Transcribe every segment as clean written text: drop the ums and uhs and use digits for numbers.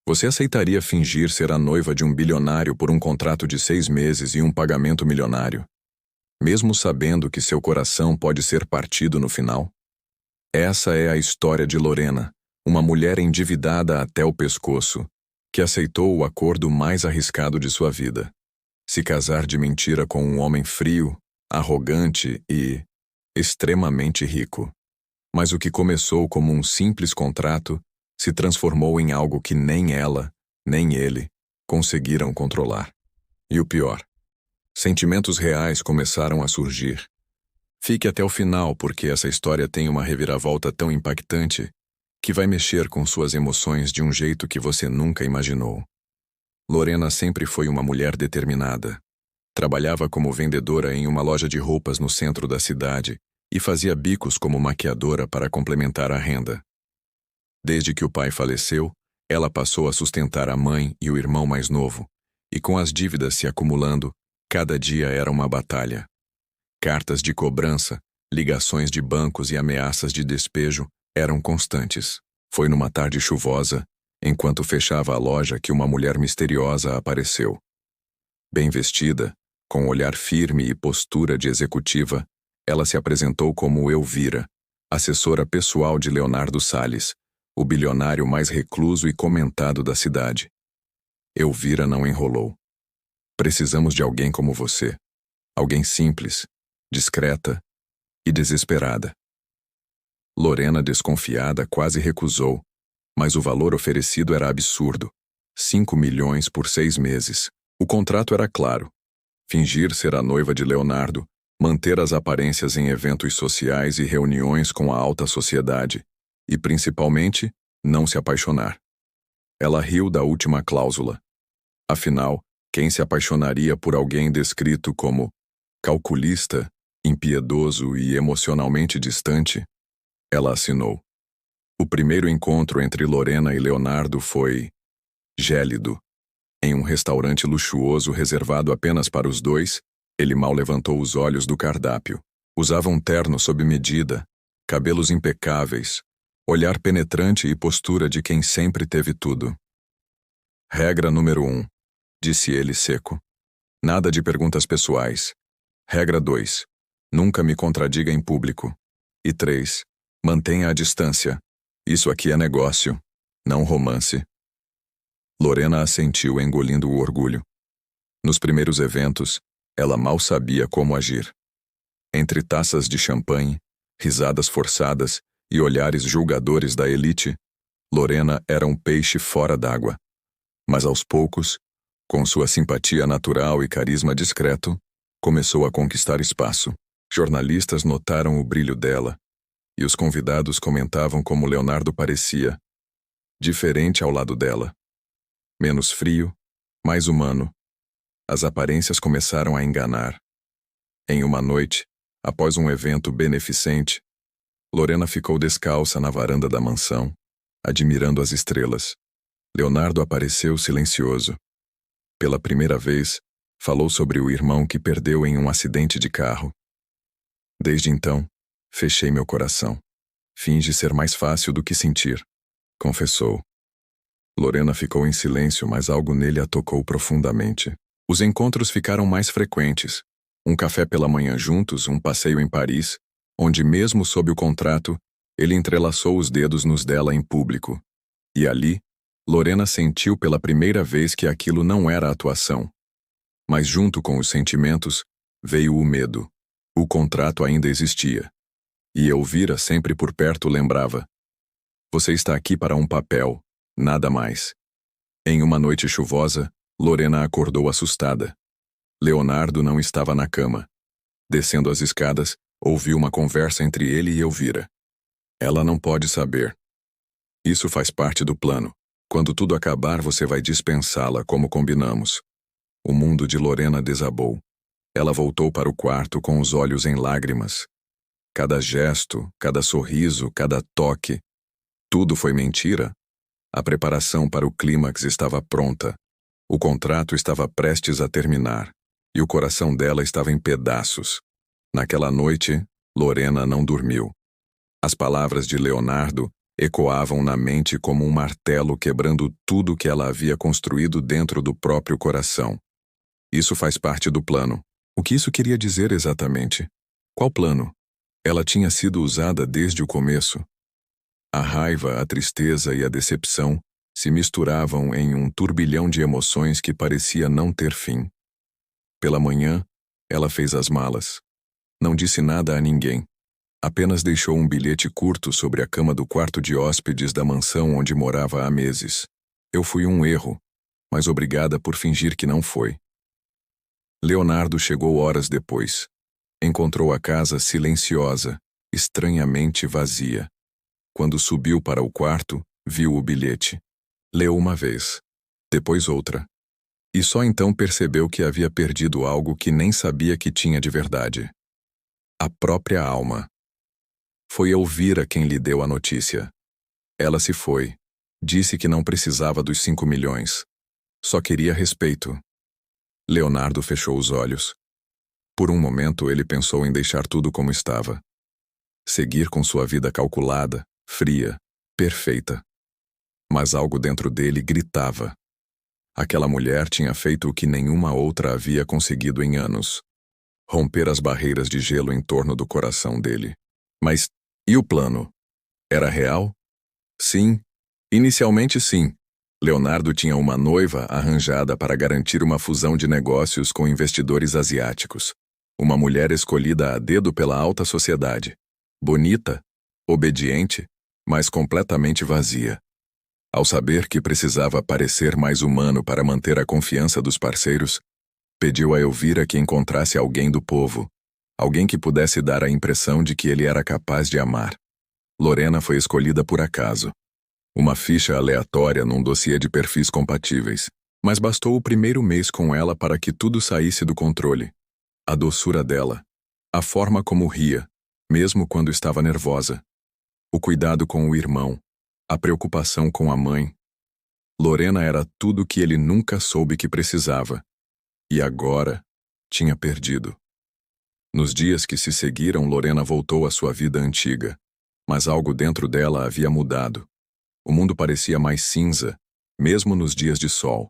Você aceitaria fingir ser a noiva de um bilionário por um contrato de 6 meses e um pagamento milionário, mesmo sabendo que seu coração pode ser partido no final? Essa é a história de Lorena, uma mulher endividada até o pescoço, que aceitou o acordo mais arriscado de sua vida: se casar de mentira com um homem frio, arrogante e extremamente rico. Mas o que começou como um simples contrato se transformou em algo que nem ela, nem ele, conseguiram controlar. E o pior, sentimentos reais começaram a surgir. Fique até o final, porque essa história tem uma reviravolta tão impactante que vai mexer com suas emoções de um jeito que você nunca imaginou. Lorena sempre foi uma mulher determinada. Trabalhava como vendedora em uma loja de roupas no centro da cidade e fazia bicos como maquiadora para complementar a renda. Desde que o pai faleceu, ela passou a sustentar a mãe e o irmão mais novo, e com as dívidas se acumulando, cada dia era uma batalha. Cartas de cobrança, ligações de bancos e ameaças de despejo eram constantes. Foi numa tarde chuvosa, enquanto fechava a loja, que uma mulher misteriosa apareceu. Bem vestida, com olhar firme e postura de executiva, ela se apresentou como Elvira, assessora pessoal de Leonardo Salles, o bilionário mais recluso e comentado da cidade. Elvira não enrolou. Precisamos de alguém como você. Alguém simples, discreta e desesperada. Lorena, desconfiada, quase recusou, mas o valor oferecido era absurdo: 5 milhões por 6 meses. O contrato era claro: fingir ser a noiva de Leonardo, manter as aparências em eventos sociais e reuniões com a alta sociedade, e, principalmente, não se apaixonar. Ela riu da última cláusula. Afinal, quem se apaixonaria por alguém descrito como calculista, impiedoso e emocionalmente distante? Ela assinou. O primeiro encontro entre Lorena e Leonardo foi gélido. Em um restaurante luxuoso reservado apenas para os dois, ele mal levantou os olhos do cardápio. Usava um terno sob medida, cabelos impecáveis, olhar penetrante e postura de quem sempre teve tudo. Regra número 1, disse ele seco. Nada de perguntas pessoais. Regra 2, nunca me contradiga em público. E 3, mantenha a distância. Isso aqui é negócio, não romance. Lorena assentiu, engolindo o orgulho. Nos primeiros eventos, ela mal sabia como agir. Entre taças de champanhe, risadas forçadas e olhares julgadores da elite, Lorena era um peixe fora d'água. Mas aos poucos, com sua simpatia natural e carisma discreto, começou a conquistar espaço. Jornalistas notaram o brilho dela, e os convidados comentavam como Leonardo parecia diferente ao lado dela. Menos frio, mais humano. As aparências começaram a enganar. Em uma noite, após um evento beneficente, Lorena ficou descalça na varanda da mansão, admirando as estrelas. Leonardo apareceu silencioso. Pela primeira vez, falou sobre o irmão que perdeu em um acidente de carro. Desde então, fechei meu coração. Finge ser mais fácil do que sentir, confessou. Lorena ficou em silêncio, mas algo nele a tocou profundamente. Os encontros ficaram mais frequentes. Um café pela manhã juntos, um passeio em Paris, onde mesmo sob o contrato, ele entrelaçou os dedos nos dela em público. E ali, Lorena sentiu pela primeira vez que aquilo não era atuação. Mas junto com os sentimentos, veio o medo. O contrato ainda existia. E Elvira, sempre por perto, lembrava: você está aqui para um papel, nada mais. Em uma noite chuvosa, Lorena acordou assustada. Leonardo não estava na cama. Descendo as escadas, ouviu uma conversa entre ele e Elvira. Ela não pode saber. Isso faz parte do plano. Quando tudo acabar, você vai dispensá-la, como combinamos. O mundo de Lorena desabou. Ela voltou para o quarto com os olhos em lágrimas. Cada gesto, cada sorriso, cada toque. Tudo foi mentira? A preparação para o clímax estava pronta. O contrato estava prestes a terminar. E o coração dela estava em pedaços. Naquela noite, Lorena não dormiu. As palavras de Leonardo ecoavam na mente como um martelo quebrando tudo que ela havia construído dentro do próprio coração. Isso faz parte do plano. O que isso queria dizer exatamente? Qual plano? Ela tinha sido usada desde o começo. A raiva, a tristeza e a decepção se misturavam em um turbilhão de emoções que parecia não ter fim. Pela manhã, ela fez as malas. Não disse nada a ninguém. Apenas deixou um bilhete curto sobre a cama do quarto de hóspedes da mansão onde morava há meses. Eu fui um erro, mas obrigada por fingir que não foi. Leonardo chegou horas depois. Encontrou a casa silenciosa, estranhamente vazia. Quando subiu para o quarto, viu o bilhete. Leu uma vez, depois outra. E só então percebeu que havia perdido algo que nem sabia que tinha de verdade. A própria alma. Foi Elvira quem lhe deu a notícia. Ela se foi. Disse que não precisava dos 5 milhões. Só queria respeito. Leonardo fechou os olhos. Por um momento ele pensou em deixar tudo como estava. Seguir com sua vida calculada, fria, perfeita. Mas algo dentro dele gritava. Aquela mulher tinha feito o que nenhuma outra havia conseguido em anos. Romper as barreiras de gelo em torno do coração dele. Mas, e o plano? Era real? Sim. Inicialmente sim. Leonardo tinha uma noiva arranjada para garantir uma fusão de negócios com investidores asiáticos. Uma mulher escolhida a dedo pela alta sociedade. Bonita, obediente, mas completamente vazia. Ao saber que precisava parecer mais humano para manter a confiança dos parceiros, pediu a Elvira que encontrasse alguém do povo, alguém que pudesse dar a impressão de que ele era capaz de amar. Lorena foi escolhida por acaso. Uma ficha aleatória num dossiê de perfis compatíveis, mas bastou o primeiro mês com ela para que tudo saísse do controle. A doçura dela, a forma como ria, mesmo quando estava nervosa, o cuidado com o irmão, a preocupação com a mãe. Lorena era tudo que ele nunca soube que precisava. E agora, tinha perdido. Nos dias que se seguiram, Lorena voltou à sua vida antiga. Mas algo dentro dela havia mudado. O mundo parecia mais cinza, mesmo nos dias de sol.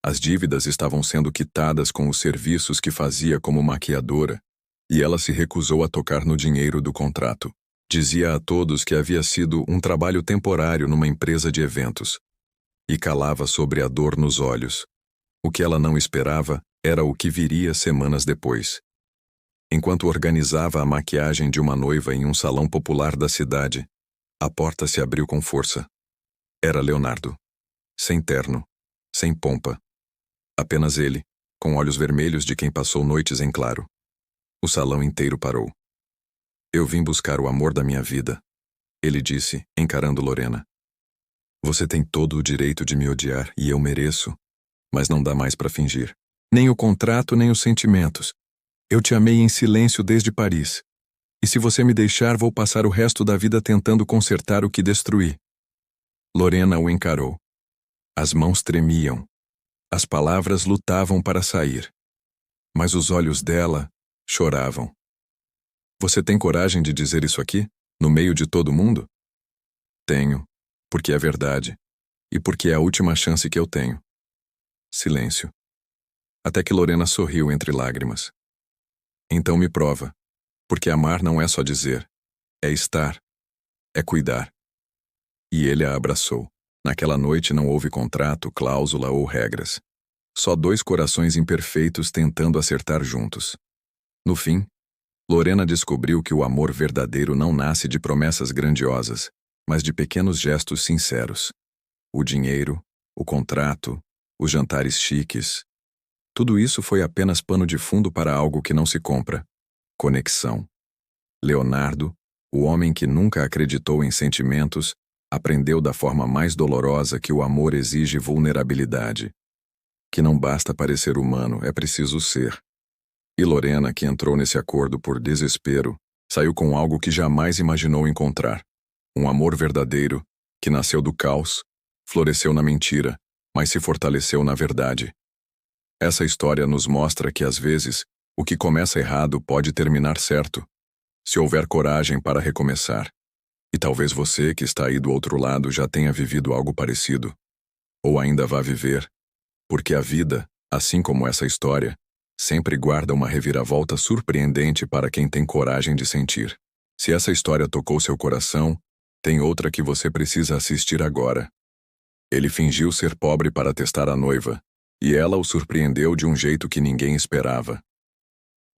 As dívidas estavam sendo quitadas com os serviços que fazia como maquiadora, e ela se recusou a tocar no dinheiro do contrato. Dizia a todos que havia sido um trabalho temporário numa empresa de eventos. E calava sobre a dor nos olhos. O que ela não esperava era o que viria semanas depois. Enquanto organizava a maquiagem de uma noiva em um salão popular da cidade, a porta se abriu com força. Era Leonardo. Sem terno, sem pompa. Apenas ele, com olhos vermelhos de quem passou noites em claro. O salão inteiro parou. Eu vim buscar o amor da minha vida, ele disse, encarando Lorena. Você tem todo o direito de me odiar e eu mereço, mas não dá mais para fingir. Nem o contrato, nem os sentimentos. Eu te amei em silêncio desde Paris. E se você me deixar, vou passar o resto da vida tentando consertar o que destruí. Lorena o encarou. As mãos tremiam. As palavras lutavam para sair. Mas os olhos dela choravam. Você tem coragem de dizer isso aqui, no meio de todo mundo? Tenho, porque é verdade, e porque é a última chance que eu tenho. Silêncio. Até que Lorena sorriu entre lágrimas. Então me prova, porque amar não é só dizer, é estar, é cuidar. E ele a abraçou. Naquela noite não houve contrato, cláusula ou regras. Só dois corações imperfeitos tentando acertar juntos. No fim, Lorena descobriu que o amor verdadeiro não nasce de promessas grandiosas, mas de pequenos gestos sinceros. O dinheiro, o contrato, os jantares chiques. Tudo isso foi apenas pano de fundo para algo que não se compra. Conexão. Leonardo, o homem que nunca acreditou em sentimentos, aprendeu da forma mais dolorosa que o amor exige vulnerabilidade. Que não basta parecer humano, é preciso ser. E Lorena, que entrou nesse acordo por desespero, saiu com algo que jamais imaginou encontrar. Um amor verdadeiro, que nasceu do caos, floresceu na mentira, mas se fortaleceu na verdade. Essa história nos mostra que, às vezes, o que começa errado pode terminar certo, se houver coragem para recomeçar. E talvez você, que está aí do outro lado, já tenha vivido algo parecido. Ou ainda vá viver. Porque a vida, assim como essa história, sempre guarda uma reviravolta surpreendente para quem tem coragem de sentir. Se essa história tocou seu coração, tem outra que você precisa assistir agora. Ele fingiu ser pobre para testar a noiva, e ela o surpreendeu de um jeito que ninguém esperava.